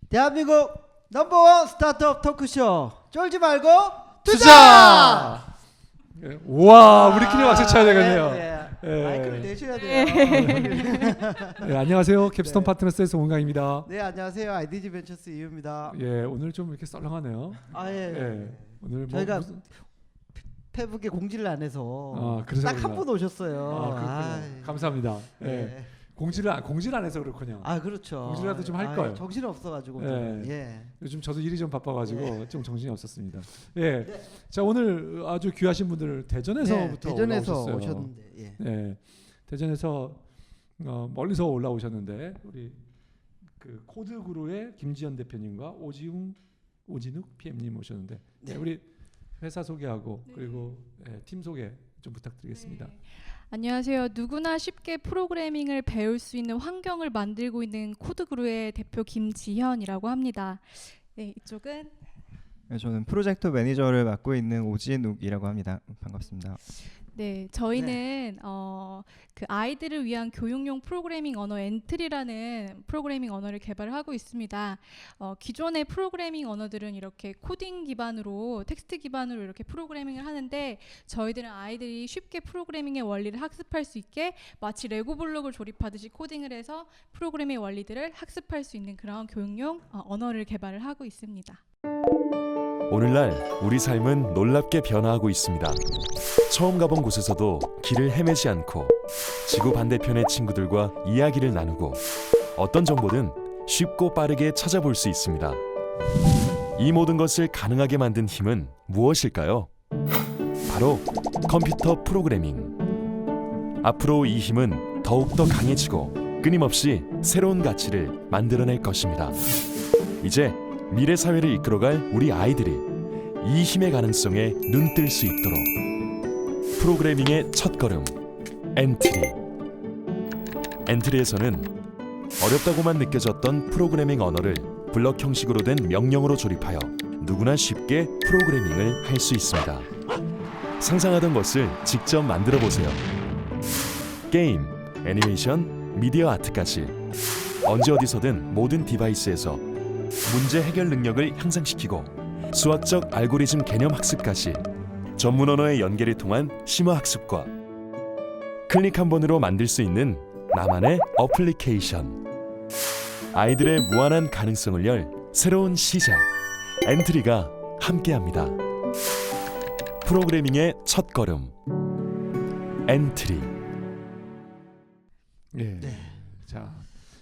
대한민국 넘버원 스타트업 토크쇼 쫄지 말고 투자! 우와, 우리끼리 박수 쳐야 되겠네요. 네. 마이크를 내셔야 돼요. 네, 안녕하세요. 캡스톤 파트너스에서 원강입니다. 네, 안녕하세요. IDG 벤처스 이유입니다. 예, 오늘 좀 이렇게 썰렁하네요. 예. 오늘 뭐 저희가 페북에 공지를 안 해서 그래서 딱 한 분 오셨어요. 감사합니다. 네. 공지를 안 해서 그렇군요. 그렇죠. 공지라도 좀 할 걸. 정신이 없어가지고. 요즘 저도 일이 좀 바빠가지고 좀 정신이 없었습니다. 자, 오늘 아주 귀하신 분들 대전에서부터 대전에서 올라오셨어요. 오셨는데. 대전에서 멀리서 올라오셨는데 우리 그 코드그루의 김지현 대표님과 오진욱 PM님 오셨는데 우리 회사 소개하고 그리고 팀 소개 좀 부탁드리겠습니다. 안녕하세요. 누구나 쉽게 프로그래밍을 배울 수 있는 환경을 만들고 있는 코드그루의 대표 김지현이라고 합니다. 네, 이쪽은 저는 프로젝트 매니저를 맡고 있는 오진욱이라고 합니다. 반갑습니다. 네, 저희는 그 아이들을 위한 교육용 프로그래밍 언어 엔트리라는 프로그래밍 언어를 개발하고 있습니다. 기존의 프로그래밍 언어들은 이렇게 코딩 기반으로 텍스트 기반으로 이렇게 프로그래밍을 하는데 저희들은 아이들이 쉽게 프로그래밍의 원리를 학습할 수 있게 마치 레고 블록을 조립하듯이 코딩을 해서 프로그래밍의 원리들을 학습할 수 있는 그런 교육용 언어를 개발을 하고 있습니다. 오늘날 우리 삶은 놀랍게 변화하고 있습니다. 처음 가본 곳에서도 길을 헤매지 않고 지구 반대편의 친구들과 이야기를 나누고 어떤 정보든 쉽고 빠르게 찾아볼 수 있습니다. 이 모든 것을 가능하게 만든 힘은 무엇일까요? 바로 컴퓨터 프로그래밍. 앞으로 이 힘은 더욱더 강해지고 끊임없이 새로운 가치를 만들어낼 것입니다. 이제 미래 사회를 이끌어갈 우리 아이들이 이 힘의 가능성에 눈뜰 수 있도록 프로그래밍의 첫걸음 엔트리. 엔트리에서는 어렵다고만 느껴졌던 프로그래밍 언어를 블럭 형식으로 된 명령어로 조립하여 누구나 쉽게 프로그래밍을 할 수 있습니다. 상상하던 것을 직접 만들어 보세요. 게임, 애니메이션, 미디어 아트까지 언제 어디서든 모든 디바이스에서 문제 해결 능력을 향상시키고 수학적 알고리즘 개념 학습까지 전문 언어의 연계를 통한 심화 학습과 클릭 한 번으로 만들 수 있는 나만의 어플리케이션. 아이들의 무한한 가능성을 열 새로운 시작. 엔트리가 함께합니다. 프로그래밍의 첫걸음 엔트리. 자,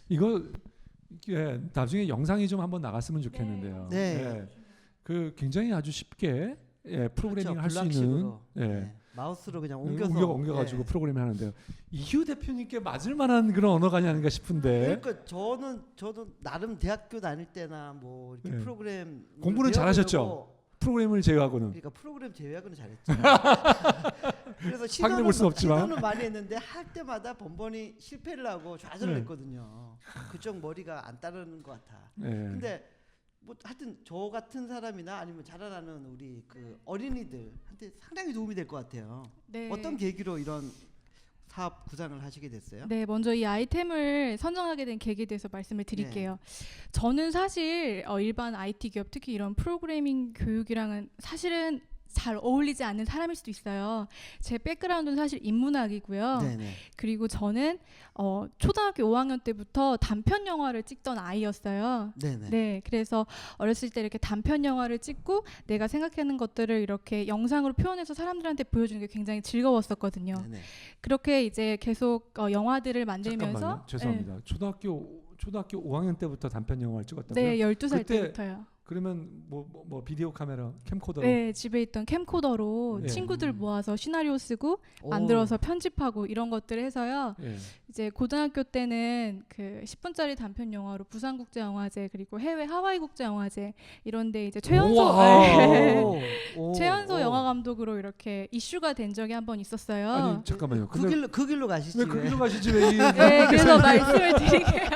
이거 나중에 영상이 좀 한번 나갔으면 좋겠는데요. 그 굉장히 아주 쉽게 프로그래밍을 할 수 있는 마우스로 그냥 옮겨가지고 프로그래밍 하는데요. 이휴 대표님께 맞을 만한 그런 언어가 아닌가 싶은데. 그러니까 저도 나름 대학교 다닐 때나 뭐 이렇게 프로그램 공부는 잘하셨죠? 프로그램을 제외하고는. 그러니까 프로그램 제외하고는 잘했죠. 그래서 시도는 많이 했는데 할 때마다 번번이 실패를 하고 좌절을 했거든요. 그쪽 머리가 안 따르는 것 같아. 근데 뭐 하여튼 저 같은 사람이나 아니면 자라나는 우리 그 어린이들한테 상당히 도움이 될 것 같아요. 어떤 계기로 이런 사업 구상을 하시게 됐어요? 네, 먼저 이 아이템을 선정하게 된 계기에 대해서 말씀을 드릴게요. 저는 사실 일반 IT 기업 특히 이런 프로그래밍 교육이랑은 사실은 잘 어울리지 않는 사람일 수도 있어요. 제 백그라운드는 사실 인문학이고요. 그리고 저는 초등학교 5학년 때부터 단편 영화를 찍던 아이였어요. 그래서 어렸을 때 이렇게 단편 영화를 찍고 내가 생각하는 것들을 이렇게 영상으로 표현해서 사람들한테 보여주는 게 굉장히 즐거웠었거든요. 그렇게 이제 계속 영화들을 만들면서 잠깐만요. 죄송합니다. 초등학교 5학년 때부터 단편 영화를 찍었다고요? 네, 12살 때부터요. 그러면 뭐 비디오 카메라, 캠코더? 네, 집에 있던 캠코더로 친구들 모아서 시나리오 쓰고 만들어서 편집하고 이런 것들을 해서요. 이제 고등학교 때는 그 10분짜리 단편 영화로 부산국제영화제 그리고 해외 하와이 국제영화제 이런데 이제 최연소 영화 감독으로 이렇게 이슈가 된 적이 한번 있었어요. 아니 잠깐만요. 그 길로 가시지. 왜 그 길로 가시지 왜? 그래서 말씀을 드릴게요.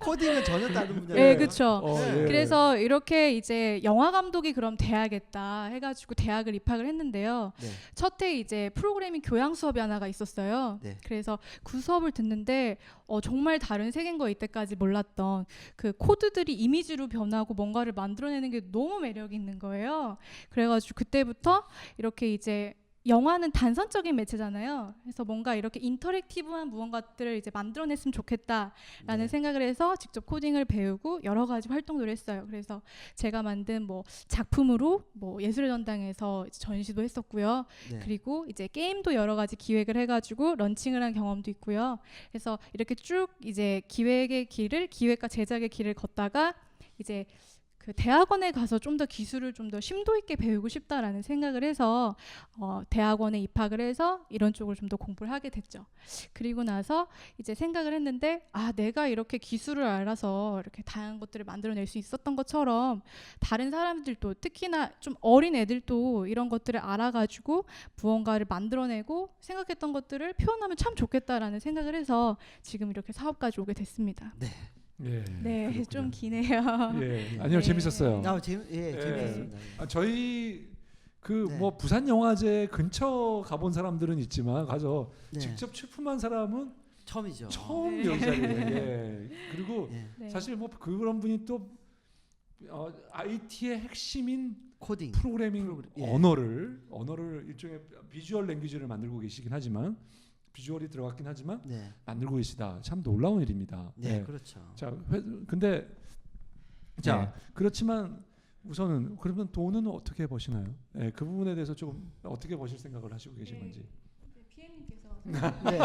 코딩은 전혀 다른 분야예요. 네, 그렇죠. 예. 그래서 이렇게 이제 영화 감독이 그럼 돼야겠다 해가지고 대학을 입학을 했는데요. 네. 첫해 이제 프로그래밍 교양 수업이 하나가 있었어요. 네. 그래서 그 수업을 듣는데 정말 다른 세계인 거 이때까지 몰랐던 그 코드들이 이미지로 변하고 뭔가를 만들어내는 게 너무 매력 있는 거예요. 그래가지고 그때부터 이렇게 이제 영화는 단선적인 매체잖아요. 그래서 뭔가 이렇게 인터랙티브한 무언가들을 이제 만들어냈으면 좋겠다라는 네. 생각을 해서 직접 코딩을 배우고 여러 가지 활동들을 했어요. 그래서 제가 만든 뭐 작품으로 뭐 예술의 전당에서 이제 전시도 했었고요. 네. 그리고 이제 게임도 여러 가지 기획을 해가지고 런칭을 한 경험도 있고요. 그래서 이렇게 쭉 이제 기획의 길을 기획과 제작의 길을 걷다가 이제 그 대학원에 가서 좀 더 기술을 좀 더 심도 있게 배우고 싶다라는 생각을 해서 대학원에 입학을 해서 이런 쪽을 좀 더 공부를 하게 됐죠. 그리고 나서 이제 생각을 했는데 내가 이렇게 기술을 알아서 이렇게 다양한 것들을 만들어낼 수 있었던 것처럼 다른 사람들도 특히나 좀 어린 애들도 이런 것들을 알아가지고 무언가를 만들어내고 생각했던 것들을 표현하면 참 좋겠다라는 생각을 해서 지금 이렇게 사업까지 오게 됐습니다. 네. 예. 네, 그렇군요. 좀 기네요. 예. 아니요, 네. 재밌었어요. 재밌었습니다. 저희 그 네. 뭐 부산 영화제 근처 가본 사람들은 있지만 가서 네. 직접 출품한 사람은 처음이죠. 처음 네. 여기 자리에. 예. 그리고 예. 네. 사실 뭐 그런 분이 또 IT의 핵심인 코딩. 프로그래밍 예. 언어를 일종의 비주얼 랭귀지를 만들고 계시긴 하지만 비주얼이 들어갔긴 하지만 네. 만들고 계시다. 참 놀라운 일입니다. 네, 예. 그렇죠. 자, 근데 자 그렇지만 우선은 그러면 돈은 어떻게 버시나요? 예, 그 부분에 대해서 좀 어떻게 버실 생각을 하시고 계신 건지. PM님께서 네.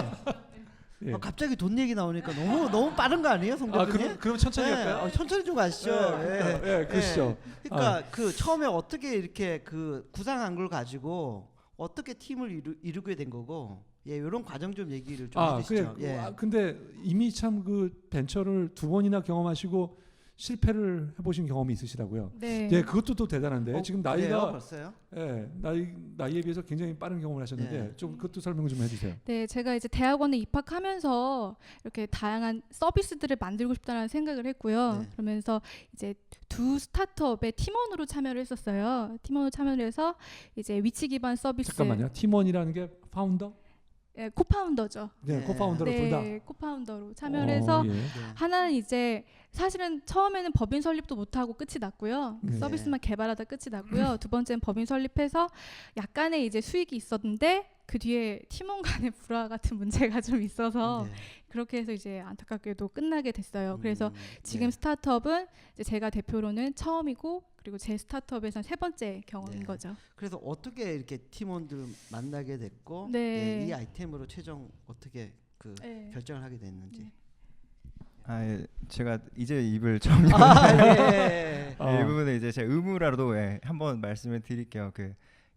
예. 갑자기 돈 얘기 나오니까 너무 빠른 거 아니에요, 송 대표님? 그럼 천천히 네. 할까요? 천천히 좀 가시죠. 예. 그러시죠. 그러니까 그 처음에 어떻게 이렇게 그 구상한 걸 가지고 어떻게 팀을 이루게 된 거고, 이런 과정 좀 얘기를 좀 해주시죠. 그래. 근데 이미 참 그 벤처를 2번이나 경험하시고 실패를 해보신 경험이 있으시다고요. 네. 예, 그것도 또 대단한데 지금 그래요? 나이가 벌써요? 나이에 비해서 굉장히 빠른 경험을 하셨는데 네. 좀 그것도 설명 좀 해주세요. 네, 제가 이제 대학원에 입학하면서 이렇게 다양한 서비스들을 만들고 싶다는 생각을 했고요. 네. 그러면서 이제 두 스타트업의 팀원으로 참여를 했었어요. 팀원으로 참여를 해서 이제 위치 기반 서비스. 잠깐만요. 팀원이라는 게 파운더? 예, 코파운더죠. 네, 네. 코파운더로 둘 다. 네, 코파운더로 참여를 해서 예. 네. 하나는 이제 사실은 처음에는 법인 설립도 못하고 끝이 났고요. 네. 서비스만 개발하다 끝이 났고요. 두 번째는 법인 설립해서 약간의 이제 수익이 있었는데 그 뒤에 팀원 간의 불화 같은 문제가 좀 있어서 네. 그렇게 해서 이제 안타깝게도 끝나게 됐어요. 그래서 지금 네. 스타트업은 이제 제가 대표로는 처음이고 그리고 제 스타트업에서는 세 번째 경험인 네. 거죠. 그래서 어떻게 이렇게 팀원들 만나게 됐고, 네. 이 아이템으로 최종 어떻게 그 네. 결정을 하게 됐는지. 제가 이제 입을 처음 예. 이 부분은 이제 제 의무라도 한번 말씀을 드릴게요.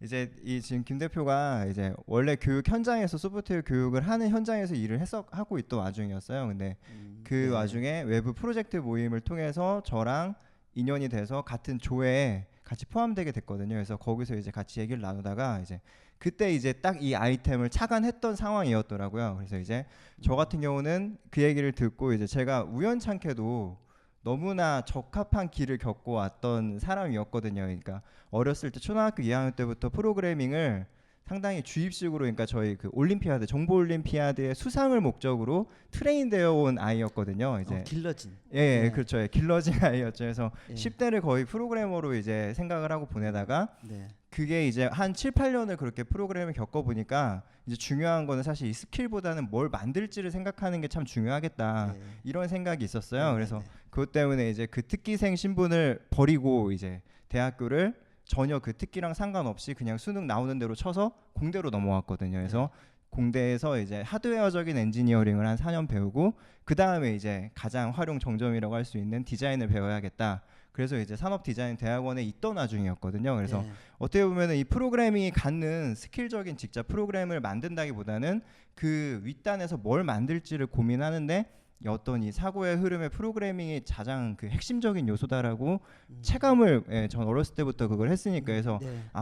이제 지금 김 대표가 이제 원래 교육 현장에서 소프트웨어 교육을 하는 현장에서 일을 하고 있던 와중이었어요. 근데 그 네. 와중에 외부 프로젝트 모임을 통해서 저랑 인연이 돼서 같은 조에 같이 포함되게 됐거든요. 그래서 거기서 이제 같이 얘기를 나누다가 이제 그때 이제 딱 이 아이템을 착안했던 상황이었더라고요. 그래서 이제 저 같은 경우는 그 얘기를 듣고 이제 제가 우연찮게도 너무나 적합한 길을 겪고 왔던 사람이었거든요. 그러니까 어렸을 때 초등학교 2학년 때부터 프로그래밍을 상당히 주입식으로, 그러니까 저희 그 올림피아드, 정보 올림피아드의 수상을 목적으로 트레인되어 온 아이였거든요. 이제 길러진. 예, 네. 그렇죠. 길러진 아이였죠. 그래서 예. 10대를 거의 프로그래머로 이제 생각을 하고 보내다가 네. 그게 이제 한 7, 8년을 그렇게 프로그램을 겪어보니까 이제 중요한 거는 사실 이 스킬보다는 뭘 만들지를 생각하는 게 참 중요하겠다. 네. 이런 생각이 있었어요. 네, 그래서 네. 그것 때문에 이제 그 특기생 신분을 버리고 이제 대학교를 전혀 그 특기랑 상관없이 그냥 수능 나오는 대로 쳐서 공대로 넘어왔거든요. 그래서 공대에서 이제 하드웨어적인 엔지니어링을 한 4년 배우고 그 다음에 이제 가장 활용 정점이라고 할 수 있는 디자인을 배워야겠다. 그래서 이제 산업디자인 대학원에 있던 와중이었거든요. 그래서 네. 어떻게 보면 이 프로그래밍이 갖는 스킬적인 직접 프로그램을 만든다기보다는 그 윗단에서 뭘 만들지를 고민하는데 어떤 이 사고의 흐름의 프로그래밍이 가장 그 핵심적인 요소다라고 체감을 전 어렸을 때부터 그걸 했으니까 그래서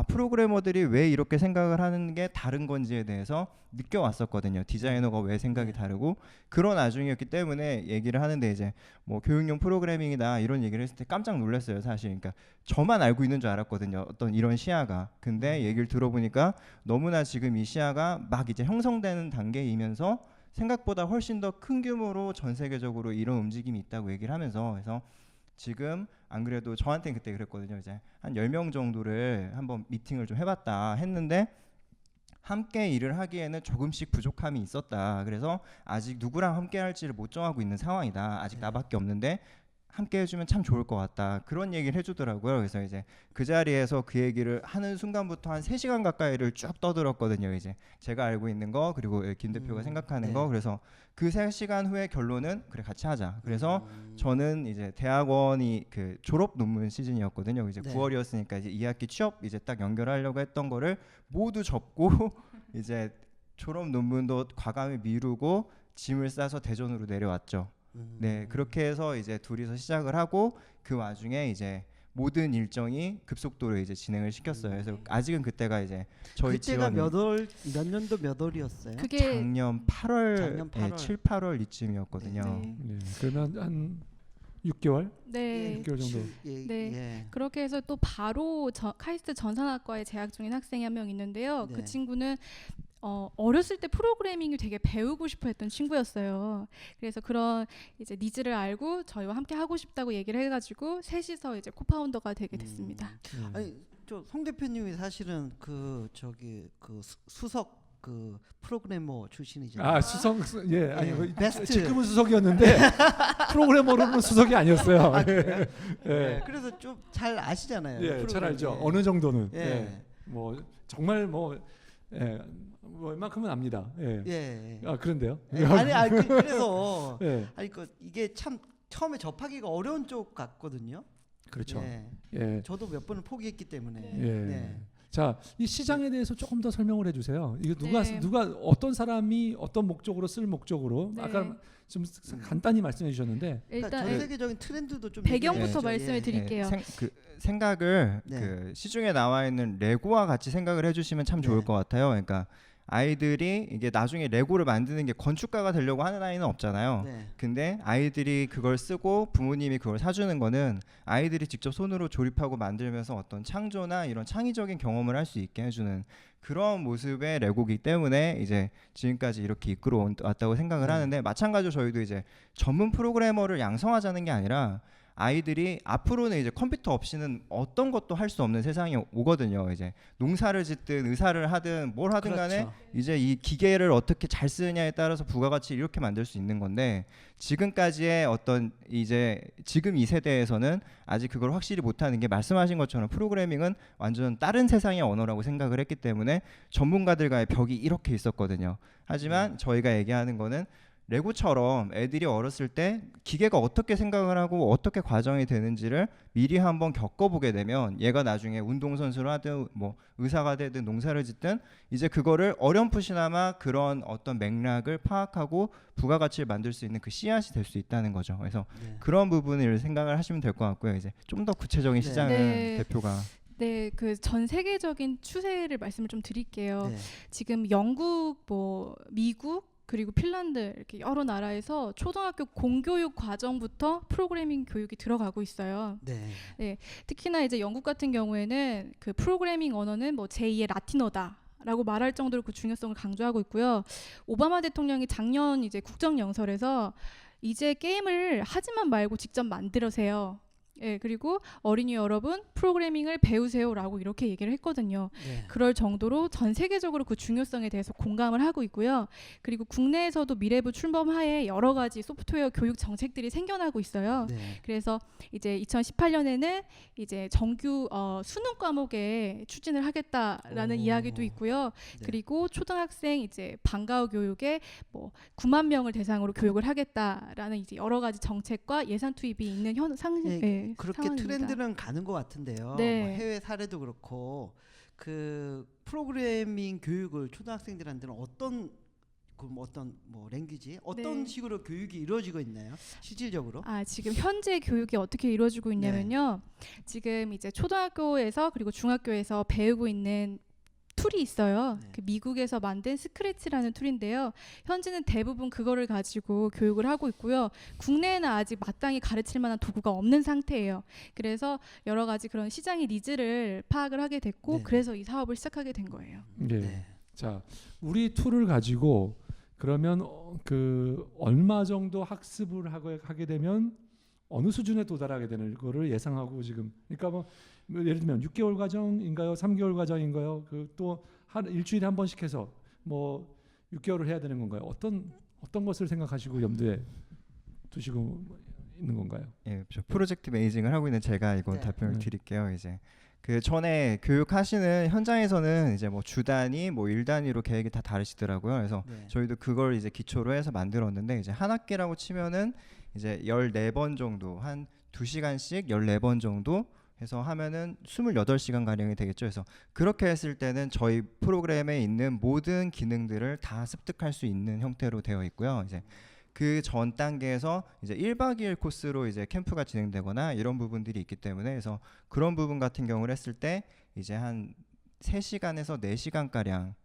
프로그래머들이 왜 이렇게 생각을 하는 게 다른 건지에 대해서 느껴왔었거든요. 디자이너가 왜 생각이 다르고 그런 와중이었기 때문에 얘기를 하는데 이제 뭐 교육용 프로그래밍이다 이런 얘기를 했을 때 깜짝 놀랐어요. 사실 그러니까 저만 알고 있는 줄 알았거든요. 어떤 이런 시야가. 근데 얘기를 들어보니까 너무나 지금 이 시야가 막 이제 형성되는 단계이면서 생각보다 훨씬 더 큰 규모로 전 세계적으로 이런 움직임이 있다고 얘기를 하면서 그래서 지금 안 그래도 저한테는 그때 그랬거든요. 이제 한 10명 정도를 한번 미팅을 좀 해봤다 했는데 함께 일을 하기에는 조금씩 부족함이 있었다. 그래서 아직 누구랑 함께 할지를 못 정하고 있는 상황이다. 아직 나밖에 없는데 함께 해주면 참 좋을 것 같다. 그런 얘기를 해주더라고요. 그래서 이제 그 자리에서 그 얘기를 하는 순간부터 한 3시간 가까이를 쭉 떠들었거든요. 이제 제가 알고 있는 거 그리고 김 대표가 생각하는 거. 그래서 그 3시간 후에 결론은 그래 같이 하자. 그래서 저는 이제 대학원이 그 졸업 논문 시즌이었거든요. 이제 9월이었으니까 이제 2학기 취업 이제 딱 연결하려고 했던 거를 모두 접고 이제 졸업 논문도 과감히 미루고 짐을 싸서 대전으로 내려왔죠. 네, 그렇게 해서 이제 둘이서 시작을 하고 그 와중에 이제 모든 일정이 급속도로 이제 진행을 시켰어요. 그래서 아직은 그때가 이제 저희 그때가 지원이 몇 년도 몇 월이었어요? 그게 작년 8월, 작년 8월. 7, 8월 이쯤이었거든요. 네. 그러면 한 6개월? 네. 6개월 정도. 네. 그렇게 해서 또 바로 카이스트 전산학과에 재학 중인 학생이 한 명 있는데요. 그 친구는 어렸을 때 프로그래밍을 되게 배우고 싶어 했던 친구였어요. 그래서 그런 이제 니즈를 알고 저희와 함께 하고 싶다고 얘기를 해가지고 셋이서 이제 코파운더가 되게 됐습니다. 아니 저 송 대표님이 사실은 그 저기 그 수석 그 프로그래머 출신이잖아요. 아니 베스트. 지금은 수석이었는데 프로그래머로는 수석이 아니었어요. 그래서 좀 잘 아시잖아요. 예, 잘 알죠. 어느 정도는. 예. 뭐 정말 뭐 웬만큼은 압니다. 그런데요? 그래서 예. 이게 참 처음에 접하기가 어려운 쪽 같거든요. 그렇죠. 저도 몇 번을 포기했기 때문에. 자, 이 시장에 대해서 조금 더 설명을 해주세요. 이거 네. 누가 어떤 사람이 어떤 목적으로 쓸 목적으로 아까 좀 간단히 말씀해 주셨는데 일단 전 세계적인 트렌드도 좀 배경부터 말씀을 드릴게요. 생각을 그 시중에 나와 있는 레고와 같이 생각을 해주시면 참 좋을 것 같아요. 그러니까 아이들이 이게 나중에 레고를 만드는 게 건축가가 되려고 하는 아이는 없잖아요. 근데 아이들이 그걸 쓰고 부모님이 그걸 사주는 거는 아이들이 직접 손으로 조립하고 만들면서 어떤 창조나 이런 창의적인 경험을 할 수 있게 해주는 그런 모습의 레고이기 때문에 이제 지금까지 이렇게 이끌어 왔다고 생각을 하는데 마찬가지로 저희도 이제 전문 프로그래머를 양성하자는 게 아니라 아이들이 앞으로는 이제 컴퓨터 없이는 어떤 것도 할 수 없는 세상이 오거든요. 이제 농사를 짓든 의사를 하든 뭘 하든 간에 이제 이 기계를 어떻게 잘 쓰느냐에 따라서 부가가치를 이렇게 만들 수 있는 건데 지금까지의 어떤 이제 지금 이 세대에서는 아직 그걸 확실히 못하는 게 말씀하신 것처럼 프로그래밍은 완전 다른 세상의 언어라고 생각을 했기 때문에 전문가들과의 벽이 이렇게 있었거든요. 하지만 저희가 얘기하는 거는 레고처럼 애들이 어렸을 때 기계가 어떻게 생각을 하고 어떻게 과정이 되는지를 미리 한번 겪어보게 되면 얘가 나중에 운동선수를 하든 뭐 의사가 되든 농사를 짓든 이제 그거를 어렴풋이나마 그런 어떤 맥락을 파악하고 부가가치를 만들 수 있는 그 씨앗이 될 수 있다는 거죠. 그래서 그런 부분을 생각을 하시면 될 것 같고요. 이제 좀 더 구체적인 시장을 대표가 네, 그 전 세계적인 추세를 말씀을 좀 드릴게요. 지금 영국, 뭐 미국 그리고 핀란드 이렇게 여러 나라에서 초등학교 공교육 과정부터 프로그래밍 교육이 들어가고 있어요. 특히나 이제 영국 같은 경우에는 그 프로그래밍 언어는 뭐 제2의 라틴어다라고 말할 정도로 그 중요성을 강조하고 있고요. 오바마 대통령이 작년 이제 국정연설에서 이제 게임을 하지만 말고 직접 만들으세요. 그리고 어린이 여러분 프로그래밍을 배우세요라고 이렇게 얘기를 했거든요. 그럴 정도로 전 세계적으로 그 중요성에 대해서 공감을 하고 있고요. 그리고 국내에서도 미래부 출범하에 여러 가지 소프트웨어 교육 정책들이 생겨나고 있어요. 그래서 이제 2018년에는 이제 정규 수능 과목에 추진을 하겠다라는 이야기도 있고요. 그리고 초등학생 이제 방과후 교육에 뭐 9만 명을 대상으로 교육을 하겠다라는 이제 여러 가지 정책과 예산 투입이 있는 그렇게 상황입니다. 트렌드는 가는 것 같은데요. 뭐 해외 사례도 그렇고 그 프로그래밍 교육을 초등학생들한테는 어떤 그럼 어떤 뭐 랭귀지 어떤 네. 식으로 교육이 이루어지고 있나요? 실질적으로? 지금 현재 교육이 어떻게 이루어지고 있냐면요. 지금 이제 초등학교에서 그리고 중학교에서 배우고 있는 툴이 있어요. 네. 그 미국에서 만든 스크래치라는 툴인데요. 현재는 대부분 그거를 가지고 교육을 하고 있고요. 국내에는 아직 마땅히 가르칠 만한 도구가 없는 상태예요. 그래서 여러 가지 그런 시장의 니즈를 파악을 하게 됐고 네. 그래서 이 사업을 시작하게 된 거예요. 네. 자, 우리 툴을 가지고 그러면 그 얼마 정도 학습을 하게 되면 어느 수준에 도달하게 되는 거를 예상하고 지금 그러니까 뭐 예를 들면 6개월 과정인가요? 3개월 과정인가요? 그 또 한 일주일에 한 번씩 해서 뭐 6개월을 해야 되는 건가요? 어떤 것을 생각하시고 염두에 두시고 있는 건가요? 예, 저 프로젝트 매니징을 하고 있는 제가 이건 네. 답변을 드릴게요. 이제 그 전에 교육하시는 현장에서는 이제 뭐 주 단위, 뭐 일 단위로 계획이 다 다르시더라고요. 그래서 네. 저희도 그걸 이제 기초로 해서 만들었는데 이제 한 학기라고 치면은 이제 14번 정도 한 2시간씩 14번 정도 해서 하면은 28시간 가량이 되겠죠. 그래서 그렇게 했을 때는 저희 프로그램에 있는 모든 기능들을 다 습득할 수 있는 형태로 되어 있고요. 이제 그 전 단계에서 이제 1박 2일 코스로 이제 캠프가 진행되거나 이런 부분들이 있기 때문에 그래서 그런 부분 같은 경우를 했을 때 이제 한 3시간에서 4시간 가량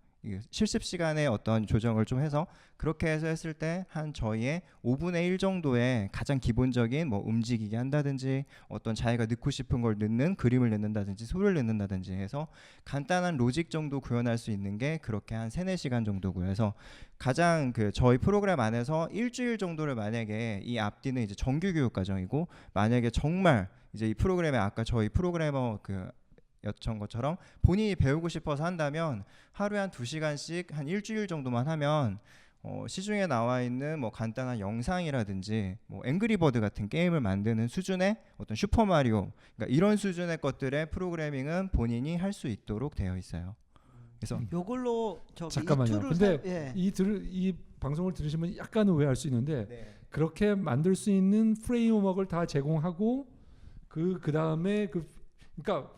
실습 시간에 어떤 조정을 좀 해서 그렇게 해서 했을 때 한 저희의 5분의 1 정도의 가장 기본적인 뭐 움직이게 한다든지 어떤 자기가 넣고 싶은 걸 넣는 그림을 넣는다든지 소리를 넣는다든지 해서 간단한 로직 정도 구현할 수 있는 게 그렇게 한 3-4시간 정도고요. 그래서 가장 그 저희 프로그램 안에서 일주일 정도를 만약에 이 앞뒤는 이제 정규 교육 과정이고 만약에 정말 이제 이 프로그램에 아까 저희 프로그래머 그 여쭤본 것처럼 본인이 배우고 싶어서 한다면 하루에 한 2시간씩 한 일주일 정도만 하면 시중에 나와 있는 뭐 간단한 영상이라든지 뭐 앵그리버드 같은 게임을 만드는 수준의 어떤 슈퍼마리오 그러니까 이런 수준의 것들의 프로그래밍은 본인이 할 수 있도록 되어 있어요. 그래서 요걸로 저기 잠깐만요. 이 툴을 근데 이 방송을 들으시면 약간 오해할 수 있는데 네. 그렇게 만들 수 있는 프레임워크를 다 제공하고 그다음에 그러니까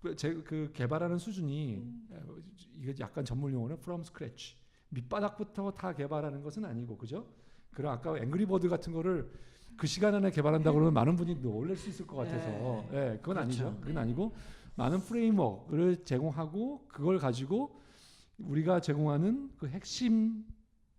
그 개발하는 수준이 이게 약간 전문 용어는 from scratch 밑바닥부터 다 개발하는 것은 아니고 그죠? 그럼 아까 앵그리버드 같은 거를 그 시간 안에 개발한다고 그러면 많은 분이 놀랄 수 있을 것 같아서 그건 그렇죠. 아니죠. 그건 아니고 많은 프레임워크를 제공하고 그걸 가지고 우리가 제공하는 그 핵심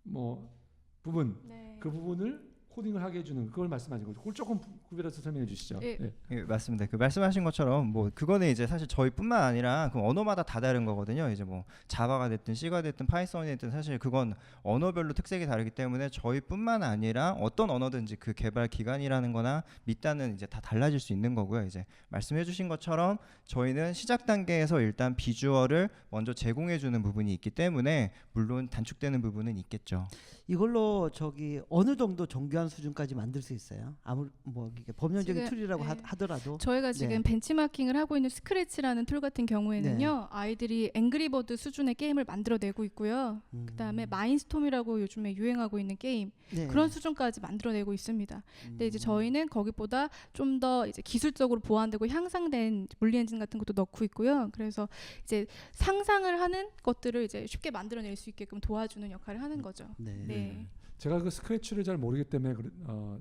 뭐 부분 네. 그 부분을 코딩을 하게 해주는 그걸 말씀하신 거죠. 그걸 조금 구별해서 설명해 주시죠. 예. 네. 예, 맞습니다. 그 말씀하신 것처럼 뭐 그거는 이제 사실 저희뿐만 아니라 그 언어마다 다 다른 거거든요. 이제 뭐 자바가 됐든 C가 됐든 파이썬이 됐든 사실 그건 언어별로 특색이 다르기 때문에 저희뿐만 아니라 어떤 언어든지 그 개발 기간이라는거나 밑단은 이제 다 달라질 수 있는 거고요. 이제 말씀해주신 것처럼 저희는 시작 단계에서 일단 비주얼을 먼저 제공해주는 부분이 있기 때문에 물론 단축되는 부분은 있겠죠. 이걸로 저기 어느 정도 정교한 수준까지 만들 수 있어요? 뭐 이게 법령적인 지금, 툴이라고 네. 하더라도 저희가 지금 벤치마킹을 하고 있는 스크래치라는 툴 같은 경우에는요. 아이들이 앵그리버드 수준의 게임을 만들어내고 있고요. 그다음에 마인스톰이라고 요즘에 유행하고 있는 게임 네. 그런 수준까지 만들어내고 있습니다. 근데 이제 저희는 거기보다 좀 더 이제 기술적으로 보완되고 향상된 물리 엔진 같은 것도 넣고 있고요. 그래서 이제 상상을 하는 것들을 이제 쉽게 만들어낼 수 있게끔 도와주는 역할을 하는 거죠. 네. 제가 그 스크래치를 잘 모르기 때문에 뭐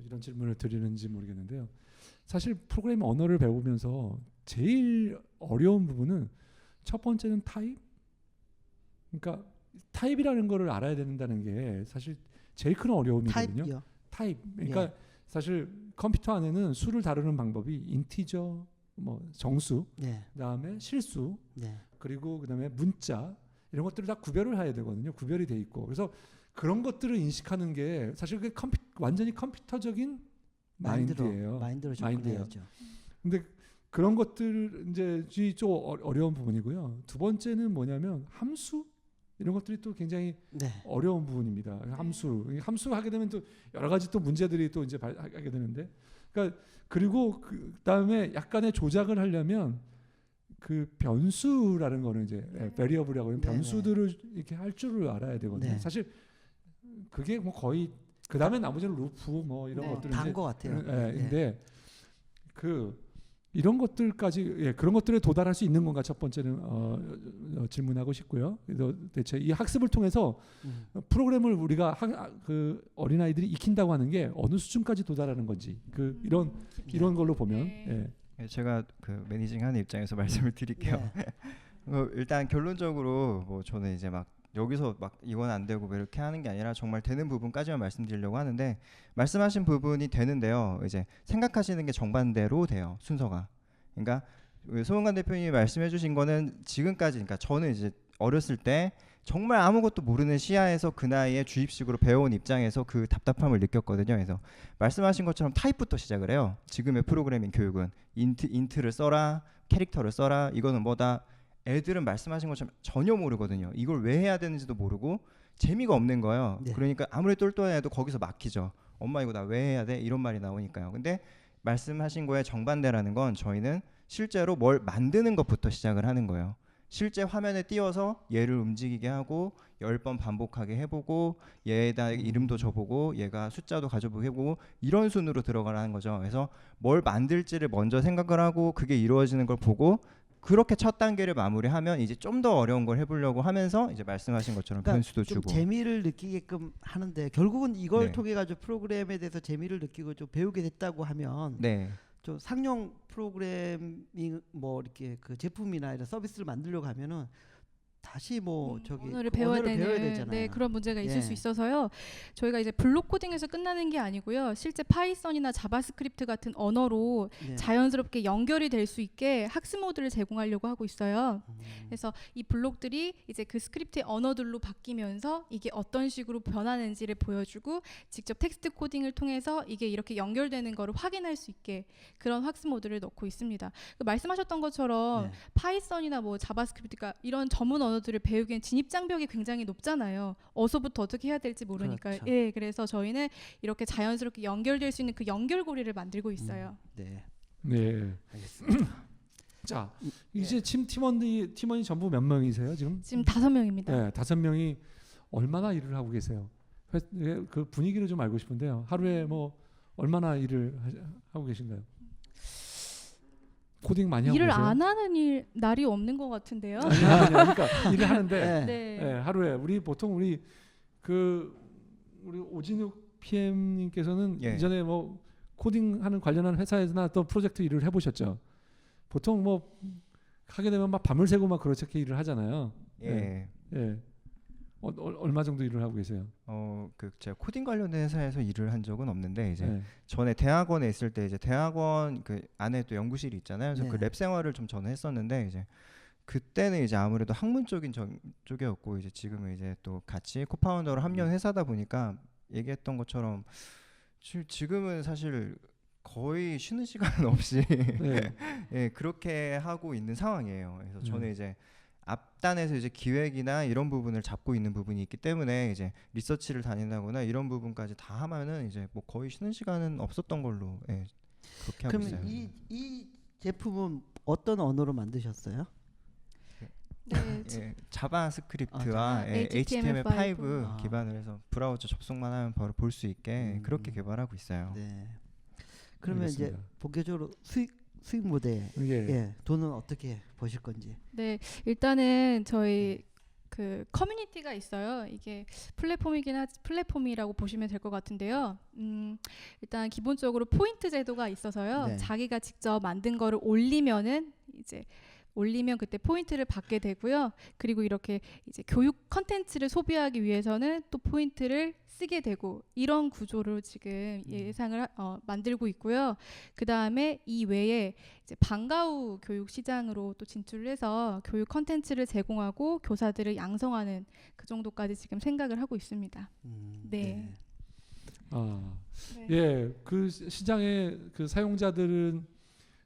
이런 질문을 드리는지 모르겠는데요. 사실 프로그래밍 언어를 배우면서 제일 어려운 부분은 첫 번째는 타입. 그러니까 타입이라는 거를 알아야 된다는 게 사실 제일 큰 어려움이거든요. 타입이요. 타입. 그러니까 사실 컴퓨터 안에는 수를 다루는 방법이 인티저, 뭐 정수, 그다음에 실수, 그리고 그다음에 문자 이런 것들을 다 구별을 해야 되거든요. 구별이 돼 있고 그래서 그런 것들을 인식하는 게 사실 그 완전히 컴퓨터적인 마인드예요. 마인드로 접근해야죠. 근데 그런 것들 이제 좀 어려운 부분이고요. 두 번째는 뭐냐면 함수 이런 것들이 또 굉장히 어려운 부분입니다. 함수 하게 되면 또 여러 가지 또 문제들이 또 이제 하게 되는데, 그러니까 그리고 그다음에 약간의 조작을 하려면 그 변수라는 거는 이제 variable이라고 하는 변수들을 이렇게 할 줄을 알아야 되거든요. 사실 그게 뭐 거의 그다음에 나머지는 루프 뭐 이런 것들은 다인 것 같아요. 근데 그 이런 것들까지 예, 그런 것들에 도달할 수 있는 건가 첫 번째는 질문하고 싶고요. 그래서 대체 이 학습을 통해서 프로그램을 우리가 그 어린아이들이 익힌다고 하는 게 어느 수준까지 도달하는 건지 이런 걸로 보면 예. 제가 그 매니징하는 입장에서 말씀을 드릴게요. 일단 결론적으로 뭐 저는 이제 막 여기서 막 이건 안 되고 이렇게 하는 게 아니라 정말 되는 부분까지만 말씀드리려고 하는데 말씀하신 부분이 되는데요. 이제 생각하시는 게 정반대로 돼요. 순서가. 그러니까 소은관 대표님이 말씀해주신 거는 지금까지 그러니까 저는 이제 어렸을 때 정말 아무것도 모르는 시야에서 그 나이에 주입식으로 배워온 입장에서 그 답답함을 느꼈거든요. 그래서 말씀하신 것처럼 타입부터 시작을 해요. 지금의 프로그래밍 교육은 인트를 써라, 캐릭터를 써라. 이거는 뭐다. 애들은 말씀하신 것처럼 전혀 모르거든요. 이걸 왜 해야 되는지도 모르고 재미가 없는 거예요. 네. 그러니까 아무리 똘똘한 애도 거기서 막히죠. 엄마 이거 나 왜 해야 돼? 이런 말이 나오니까요. 근데 말씀하신 거에 정반대라는 건 저희는 실제로 뭘 만드는 것부터 시작을 하는 거예요. 실제 화면에 띄워서 얘를 움직이게 하고 10번 반복하게 해보고 얘에다 이름도 줘보고 얘가 숫자도 가져보고 해보고 이런 순으로 들어가라는 거죠. 그래서 뭘 만들지를 먼저 생각을 하고 그게 이루어지는 걸 보고 그렇게 첫 단계를 마무리하면 이제 좀 더 어려운 걸 해보려고 하면서 이제 말씀하신 것처럼 그러니까 변수도 좀 주고 재미를 느끼게끔 하는데 결국은 이걸 네. 통해 가지고 프로그램에 대해서 재미를 느끼고 좀 배우게 됐다고 하면 네. 좀 상용 프로그래밍 뭐 이렇게 그 제품이나 이런 서비스를 만들려고 하면은 다시 뭐 저기 언어를 배워야 되잖아요. 네, 그런 문제가 있을 예. 수 있어서요. 저희가 이제 블록 코딩에서 끝나는 게 아니고요. 실제 파이썬이나 자바스크립트 같은 언어로 네. 자연스럽게 연결이 될 수 있게 학습 모드를 제공하려고 하고 있어요. 그래서 이 블록들이 이제 그 스크립트의 언어들로 바뀌면서 이게 어떤 식으로 변하는지를 보여주고 직접 텍스트 코딩을 통해서 이게 이렇게 연결되는 거를 확인할 수 있게 그런 학습 모드를 넣고 있습니다. 그 말씀하셨던 것처럼 네. 파이썬이나 뭐 자바스크립트가 이런 전문 언어들을 배우기엔 진입 장벽이 굉장히 높잖아요. 어서부터 어떻게 해야 될지 모르니까. 그렇죠. 예, 그래서 저희는 이렇게 자연스럽게 연결될 수 있는 그 연결고리를 만들고 있어요. 네. 네. 알겠습니다. 자, 이제 팀원이 전부 몇 명이세요 지금? 지금 5명입니다. 네, 5명이 얼마나 일을 하고 계세요? 그 분위기를 좀 알고 싶은데요. 하루에 뭐 얼마나 일을 하고 계신가요? 코딩 많이 하고 일을 계세요? 안 하는 날이 없는 것 같은데요. 그러니까 일을 하는데 네. 네, 하루에 보통 우리 오진욱 PM님께서는 예. 이전에 뭐 코딩하는 관련한 회사에서나 또 프로젝트 일을 해보셨죠? 보통 뭐 하게 되면 막 밤을 새고 막 그렇게 일을 하잖아요. 예. 예. 얼마 정도 일을 하고 계세요? 제가 코딩 관련된 회사에서 일을 한 적은 없는데 이제 네. 전에 대학원에 있을 때 이제 대학원 그 안에 또 연구실이 있잖아요. 그래서 네. 그 랩 생활을 좀 저는 했었는데 이제 그때는 이제 아무래도 학문 쪽인 쪽이었고 이제 지금은 이제 또 같이 코파운더로 합류한 회사다 보니까 얘기했던 것처럼 지금은 사실 거의 쉬는 시간 없이 네. 예, 그렇게 하고 있는 상황이에요. 그래서 저는 이제 앞단에서 이제 기획이나 이런 부분을 잡고 있는 부분이 있기 때문에 이제 리서치를 다닌다거나 이런 부분까지 다 하면은 이제 뭐 거의 쉬는 시간은 없었던 걸로 예, 그렇게 하고 있어요. 그러면 이 제품은 어떤 언어로 만드셨어요? 네. 예, 자바스크립트와 HTML5 HTML5 기반으로 해서 브라우저 접속만 하면 바로 볼 수 있게 그렇게 개발하고 있어요. 네. 그러면 알겠습니다. 이제 본격적으로 수익 모델 예. 돈은 어떻게 버실 건지. 네, 일단은 저희 그 커뮤니티가 있어요. 이게 플랫폼이라고 보시면 될 것 같은데요. 일단 기본적으로 포인트 제도가 있어서요. 네. 자기가 직접 만든 거를 올리면 그때 포인트를 받게 되고요. 그리고 이렇게 이제 교육 컨텐츠를 소비하기 위해서는 또 포인트를 쓰게 되고 이런 구조로 지금 예상을 만들고 있고요. 그 다음에 이 외에 이제 방과 후 교육 시장으로 또 진출을 해서 교육 컨텐츠를 제공하고 교사들을 양성하는 그 정도까지 지금 생각을 하고 있습니다. 네. 네. 예, 그 시장의 그 사용자들은